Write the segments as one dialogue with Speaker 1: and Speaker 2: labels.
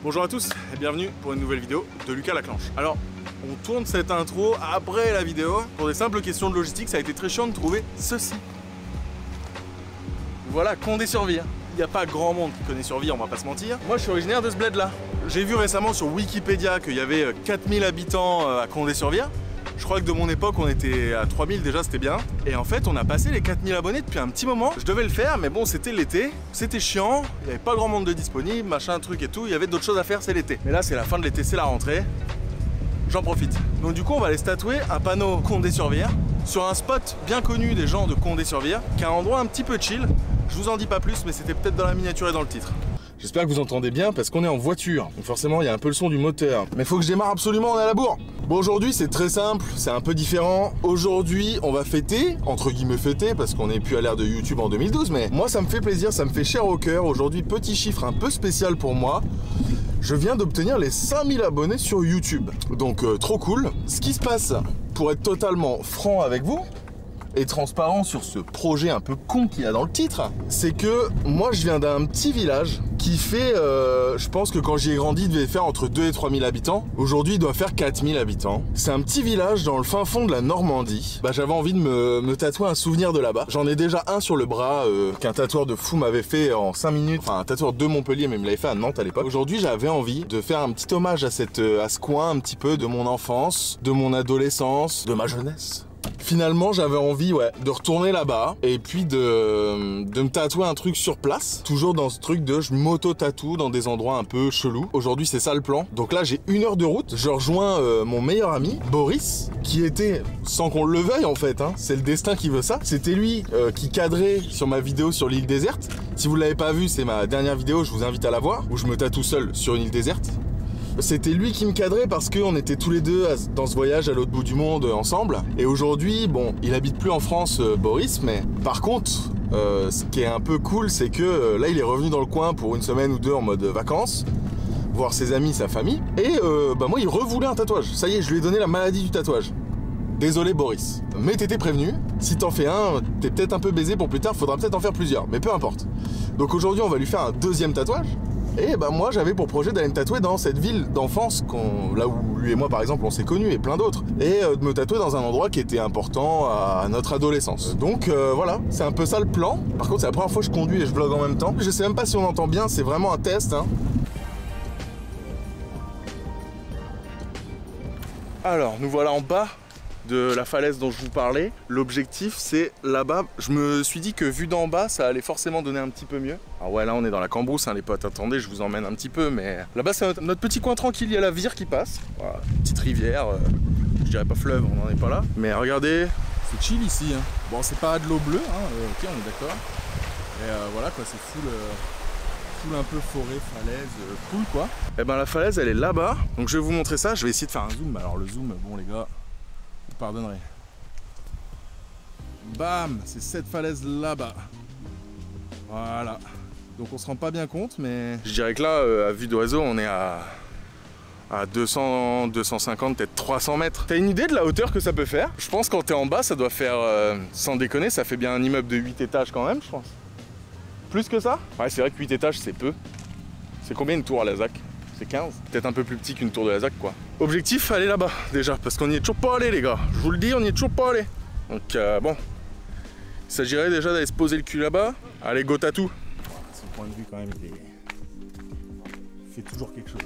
Speaker 1: Bonjour à tous et bienvenue pour une nouvelle vidéo de Lucas Laclanche. Alors, on tourne cette intro après la vidéo. Pour des simples questions de logistique, ça a été très chiant de trouver ceci. Voilà, Condé-sur-Vire. Il n'y a pas grand monde qui connaît Sur-Vire, on va pas se mentir. Moi, je suis originaire de ce bled là. J'ai vu récemment sur Wikipédia qu'il y avait 4000 habitants à Condé-sur-Vire. Je crois que de mon époque, on était à 3000 déjà, c'était bien. Et en fait, on a passé les 4000 abonnés depuis un petit moment. Je devais le faire, mais bon, c'était l'été. C'était chiant. Il n'y avait pas grand monde de disponible, machin, truc et tout. Il y avait d'autres choses à faire, c'est l'été. Mais là, c'est la fin de l'été, c'est la rentrée. J'en profite. Donc du coup, on va aller se tatouer un panneau Condé-sur-Vire sur un spot bien connu des gens de Condé-sur-Vire, qui est un endroit un petit peu chill. Je vous en dis pas plus, mais c'était peut-être dans la miniature et dans le titre. J'espère que vous entendez bien parce qu'on est en voiture. Donc forcément, il y a un peu le son du moteur. Mais faut que je démarre absolument, on est à la bourre. Bon, aujourd'hui, c'est très simple, c'est un peu différent. Aujourd'hui, on va fêter, entre guillemets fêter, parce qu'on n'est plus à l'ère de YouTube en 2012, mais moi, ça me fait plaisir, ça me fait cher au cœur. Aujourd'hui, petit chiffre un peu spécial pour moi. Je viens d'obtenir les 5000 abonnés sur YouTube. Donc, trop cool. Ce qui se passe, pour être totalement franc avec vous, et transparent sur ce projet un peu con qu'il y a dans le titre, c'est que moi je viens d'un petit village qui fait, je pense que quand j'y ai grandi, il devait faire entre 2 et 3000 habitants. Aujourd'hui, il doit faire 4000 habitants. C'est un petit village dans le fin fond de la Normandie. Bah, j'avais envie de me tatouer un souvenir de là-bas. J'en ai déjà un sur le bras qu'un tatoueur de fou m'avait fait en 5 minutes. Enfin, un tatoueur de Montpellier, mais il me l'avait fait à Nantes à l'époque. Aujourd'hui, j'avais envie de faire un petit hommage à ce coin un petit peu de mon enfance, de mon adolescence, de ma jeunesse. Finalement, j'avais envie de retourner là-bas et puis de me tatouer un truc sur place. Toujours dans ce truc de je m'auto-tatoue dans des endroits un peu chelous. Aujourd'hui, c'est ça le plan. Donc là, j'ai 1 heure de route. Je rejoins mon meilleur ami, Boris, qui était, sans qu'on le veuille en fait, hein, c'est le destin qui veut ça. C'était lui qui cadrait sur ma vidéo sur l'île déserte. Si vous ne l'avez pas vu, c'est ma dernière vidéo, je vous invite à la voir, où je me tatoue seul sur une île déserte. C'était lui qui me cadrait parce qu'on était tous les deux dans ce voyage à l'autre bout du monde ensemble. Et aujourd'hui, bon, il habite plus en France, Boris, mais par contre, ce qui est un peu cool, c'est que là, il est revenu dans le coin pour 1 semaine ou 2 en mode vacances, voir ses amis, sa famille. Et bah moi, il revoulait un tatouage. Ça y est, je lui ai donné la maladie du tatouage. Désolé Boris, mais t'étais prévenu, si t'en fais un, t'es peut-être un peu baisé pour plus tard, faudra peut-être en faire plusieurs, mais peu importe. Donc aujourd'hui, on va lui faire un 2e tatouage. Et bah moi j'avais pour projet d'aller me tatouer dans cette ville d'enfance, là où lui et moi par exemple on s'est connus et plein d'autres, et de me tatouer dans un endroit qui était important à notre adolescence. Donc voilà, c'est un peu ça le plan. Par contre c'est la première fois que je conduis et je vlog en même temps. Je sais même pas si on entend bien, c'est vraiment un test hein. Alors nous voilà en bas de la falaise dont je vous parlais. L'objectif c'est là-bas. Je me suis dit que vu d'en bas ça allait forcément donner un petit peu mieux. Alors ouais, là on est dans la Cambrousse hein, les potes, attendez, je vous emmène un petit peu, mais là-bas c'est notre petit coin tranquille, il y a la Vire qui passe. Voilà, petite rivière, je dirais pas fleuve, on n'en est pas là, mais regardez, c'est chill ici hein. Bon, c'est pas de l'eau bleue hein, ok, on est d'accord. Et voilà quoi, c'est full un peu forêt, falaise, cool quoi. Et ben la falaise elle est là-bas, donc je vais vous montrer ça, je vais essayer de faire un zoom. Alors le zoom, bon les gars, vous pardonnerez. Bam, c'est cette falaise là-bas. Voilà. Donc on se rend pas bien compte, mais je dirais que là, à vue d'oiseau, on est à 200, 250, peut-être 300 mètres. T'as une idée de la hauteur que ça peut faire? Je pense quand t'es en bas, ça doit faire, sans déconner, ça fait bien un immeuble de 8 étages quand même, je pense. Plus que ça? Ouais, c'est vrai que 8 étages, c'est peu. C'est combien une tour à la ZAC? C'est 15? Peut-être un peu plus petit qu'une tour de la ZAC, quoi. Objectif, aller là-bas, déjà, parce qu'on n'y est toujours pas allé, les gars. Je vous le dis, on n'y est toujours pas allé. Donc, bon. Il s'agirait déjà d'aller se poser le cul là-bas. Allez, go tatou. Son point de vue, quand même, il fait toujours quelque chose.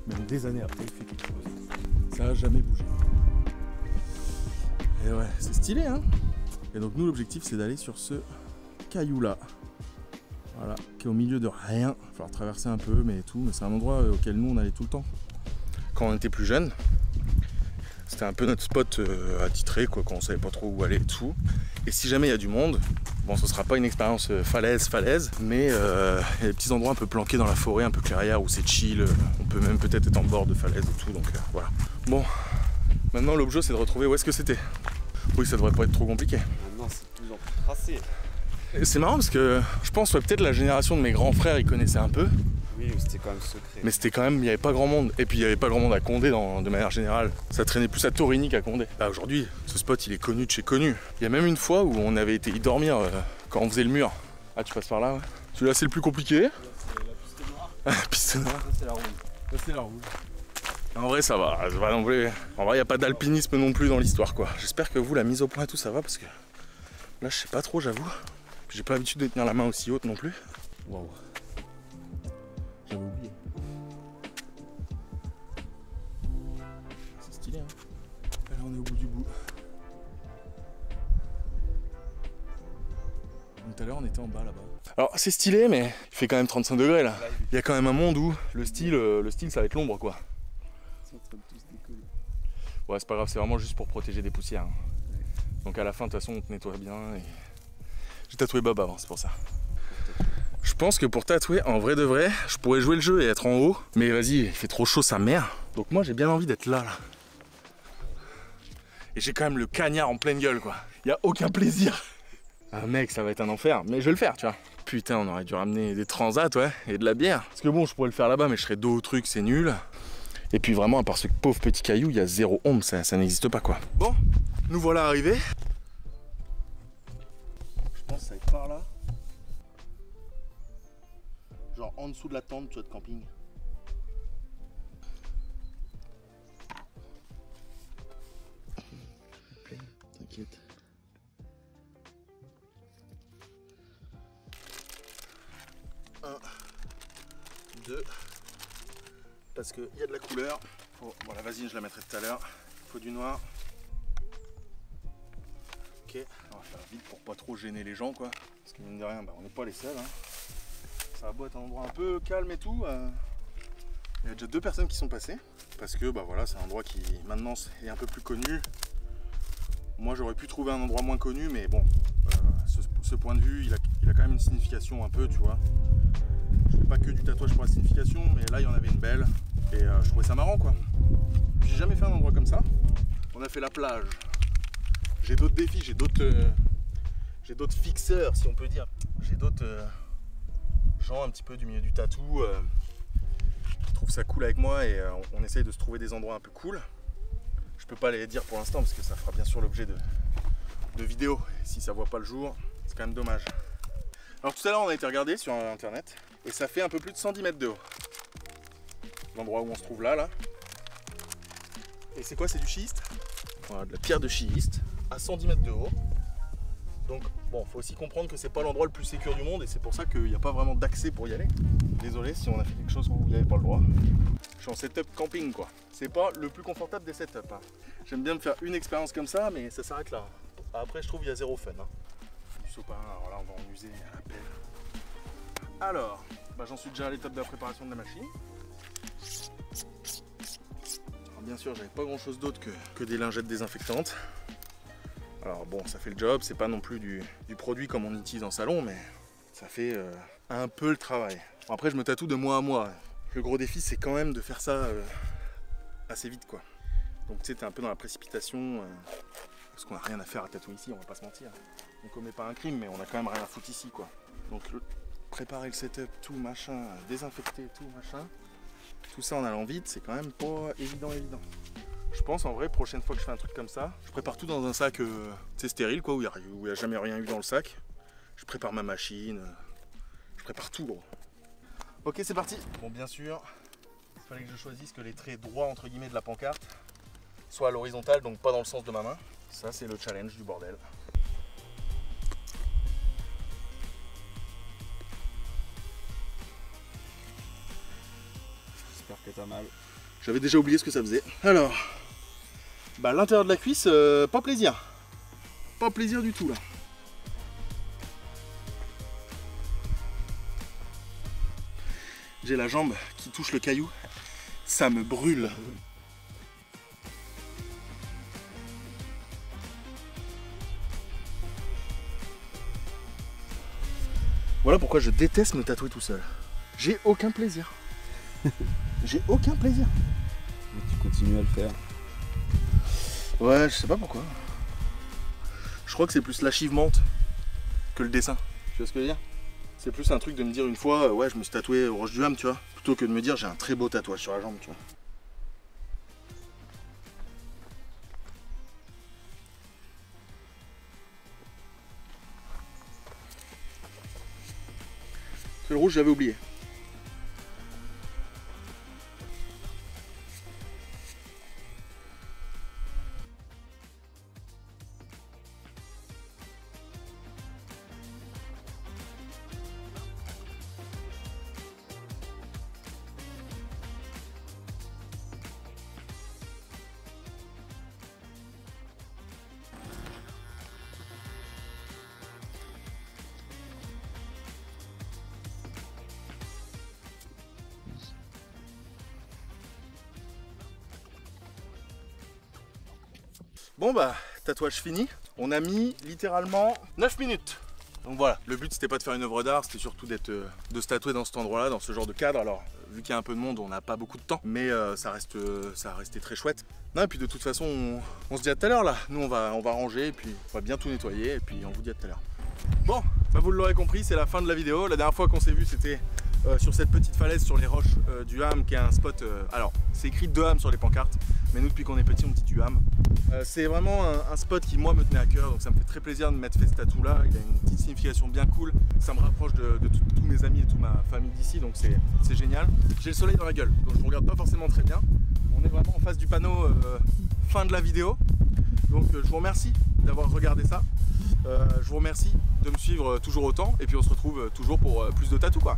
Speaker 1: Même des années après, il fait quelque chose. Ça n'a jamais bougé. Et ouais, c'est stylé, hein. Et donc, nous, l'objectif, c'est d'aller sur ce caillou-là. Voilà, qui est au milieu de rien. Il va falloir traverser un peu, mais tout. Mais c'est un endroit auquel nous, on allait tout le temps. Quand on était plus jeunes. C'était un peu notre spot attitré, quoi, quand on savait pas trop où aller et tout. Et si jamais il y a du monde, bon, ce sera pas une expérience falaise, mais il y a des petits endroits un peu planqués dans la forêt, un peu clairière, où c'est chill. On peut même peut-être être en bord de falaise et tout, donc voilà. Bon, maintenant l'objet c'est de retrouver où est-ce que c'était. Oui, ça devrait pas être trop compliqué.
Speaker 2: Maintenant c'est toujours plus tracé.
Speaker 1: C'est marrant parce que je pense que peut-être la génération de mes grands frères ils connaissaient un peu.
Speaker 2: Oui, mais c'était quand même secret.
Speaker 1: Mais c'était quand même, il n'y avait pas grand monde. Et puis il n'y avait pas grand monde à Condé de manière générale. Ça traînait plus à Torigny qu'à Condé. Bah, aujourd'hui, ce spot il est connu de chez connu. Il y a même une fois où on avait été y dormir quand on faisait le mur. Ah, tu passes par là, ouais. Celui-là c'est le plus compliqué. Pistonard.
Speaker 2: Ça, c'est la rouge.
Speaker 1: Ça, c'est la rouge. En vrai, ça va. Non plus. En vrai, il n'y a pas d'alpinisme non plus dans l'histoire, quoi. J'espère que vous, la mise au point et tout, ça va, parce que là, je sais pas trop, j'avoue. J'ai pas l'habitude de tenir la main aussi haute non plus.
Speaker 2: Waouh. J'avais oublié.
Speaker 1: C'est stylé, hein. Là, on est au bout du bout. Donc, tout à l'heure, on était en bas là-bas. Alors, c'est stylé, mais il fait quand même 35 degrés là. Il y a quand même un monde où le style, ça va être l'ombre, quoi.
Speaker 2: Ils sont en train de tous décoller.
Speaker 1: Ouais, c'est pas grave, c'est vraiment juste pour protéger des poussières. Hein. Donc, à la fin, de toute façon, on te nettoie bien. Et... J'ai tatoué Bob avant, c'est pour ça. Je pense que pour tatouer, en vrai de vrai, je pourrais jouer le jeu et être en haut. Mais vas-y, il fait trop chaud sa mère. Donc moi, j'ai bien envie d'être là. Et j'ai quand même le cagnard en pleine gueule, quoi. Il y a aucun plaisir. Ah mec, ça va être un enfer, mais je vais le faire, tu vois. Putain, on aurait dû ramener des transats, ouais, et de la bière. Parce que bon, je pourrais le faire là-bas, mais je serais dos au truc, c'est nul. Et puis vraiment, à part ce pauvre petit caillou, il y a zéro ombre, ça n'existe pas, quoi. Bon, nous voilà arrivés. Je pense que ça va être par là. Genre en dessous de la tente, tu vois, de camping. T'inquiète. Un, deux. Parce qu'il y a de la couleur. Oh, bon, la vasine, je la mettrai tout à l'heure. Il faut du noir. Ok, on va faire vite pour pas trop gêner les gens, quoi. Parce que mine de rien, bah, on n'est pas les seuls. Hein. Ça va beau être un endroit un peu calme et tout. Il y a déjà 2 personnes qui sont passées. Parce que bah, voilà, c'est un endroit qui maintenant est un peu plus connu. Moi j'aurais pu trouver un endroit moins connu, mais bon, ce point de vue, il a quand même une signification un peu, tu vois. Je fais pas que du tatouage pour la signification, mais là il y en avait une belle. Et je trouvais ça marrant, quoi. J'ai jamais fait un endroit comme ça. On a fait la plage. J'ai d'autres défis, j'ai d'autres fixeurs, si on peut dire. J'ai d'autres... gens un petit peu du milieu du tatou qui trouvent ça cool avec moi et on essaye de se trouver des endroits un peu cool. Je peux pas les dire pour l'instant parce que ça fera bien sûr l'objet de vidéos. Si ça voit pas le jour, c'est quand même dommage. Alors tout à l'heure on a été regarder sur internet et ça fait un peu plus de 110 mètres de haut. L'endroit où on se trouve là. Et c'est quoi? C'est du schiste. Voilà, de la pierre de schiste à 110 mètres de haut. Donc bon, faut aussi comprendre que c'est pas l'endroit le plus sécure du monde et c'est pour ça qu'il n'y a pas vraiment d'accès pour y aller. Désolé si on a fait quelque chose où il n'y avait pas le droit. Je suis en setup camping, quoi. C'est pas le plus confortable des setups. Hein. J'aime bien me faire une expérience comme ça, mais ça s'arrête là. Après, je trouve qu'il y a zéro fun. Hein. Du sopin, alors là, on va en user à la pelle. Alors, bah, j'en suis déjà à l'étape de la préparation de la machine. Alors, bien sûr, j'avais pas grand chose d'autre que des lingettes désinfectantes. Alors bon, ça fait le job, c'est pas non plus du produit comme on utilise en salon, mais ça fait un peu le travail. Bon, après, je me tatoue de mois à mois. Le gros défi, c'est quand même de faire ça assez vite, quoi. Donc tu sais, t'es un peu dans la précipitation, parce qu'on a rien à faire à tatouer ici, on va pas se mentir. On commet pas un crime, mais on a quand même rien à foutre ici, quoi. Donc préparer le setup, tout machin, désinfecter, tout machin, tout ça en allant vite, c'est quand même pas évident. Je pense en vrai, prochaine fois que je fais un truc comme ça, je prépare tout dans un sac stérile, quoi, où il n'y a jamais rien eu dans le sac. Je prépare ma machine, je prépare tout, gros. Ok, c'est parti. Bon, bien sûr, il fallait que je choisisse que les traits droits entre guillemets de la pancarte soient à l'horizontale, donc pas dans le sens de ma main. Ça, c'est le challenge du bordel.
Speaker 2: J'espère que t'as mal.
Speaker 1: J'avais déjà oublié ce que ça faisait. Alors, bah l'intérieur de la cuisse, pas plaisir. Pas plaisir du tout là. J'ai la jambe qui touche le caillou. Ça me brûle. Voilà pourquoi je déteste me tatouer tout seul. J'ai aucun plaisir. J'ai aucun plaisir.
Speaker 2: Mais tu continues à le faire.
Speaker 1: Ouais, je sais pas pourquoi. Je crois que c'est plus l'achievement que le dessin. Tu vois ce que je veux dire? C'est plus un truc de me dire une fois, ouais, je me suis tatoué au roche du Ham, tu vois. Plutôt que de me dire, j'ai un très beau tatouage sur la jambe, tu vois. Le rouge, j'avais oublié. Bon bah, tatouage fini. On a mis littéralement 9 minutes. Donc voilà, le but c'était pas de faire une œuvre d'art, c'était surtout de se tatouer dans cet endroit-là, dans ce genre de cadre. Alors vu qu'il y a un peu de monde, on n'a pas beaucoup de temps, mais ça a resté très chouette. Non, et puis de toute façon, on se dit à tout à l'heure là. Nous on va ranger, et puis on va bien tout nettoyer, et puis on vous dit à tout à l'heure. Bon, bah vous l'aurez compris, c'est la fin de la vidéo. La dernière fois qu'on s'est vu, c'était sur cette petite falaise sur les roches du Ham, qui est un spot. Alors, c'est écrit de Ham sur les pancartes, mais nous depuis qu'on est petit, on dit du Ham. C'est vraiment un spot qui moi me tenait à cœur, donc ça me fait très plaisir de m'être fait ce tatou là. Il a une petite signification bien cool. Ça me rapproche de tous mes amis et toute ma famille d'ici, donc c'est génial. J'ai le soleil dans la gueule, donc je vous regarde pas forcément très bien. On est vraiment en face du panneau fin de la vidéo. Donc je vous remercie d'avoir regardé ça. Je vous remercie de me suivre toujours autant, et puis on se retrouve toujours pour plus de tatous quoi.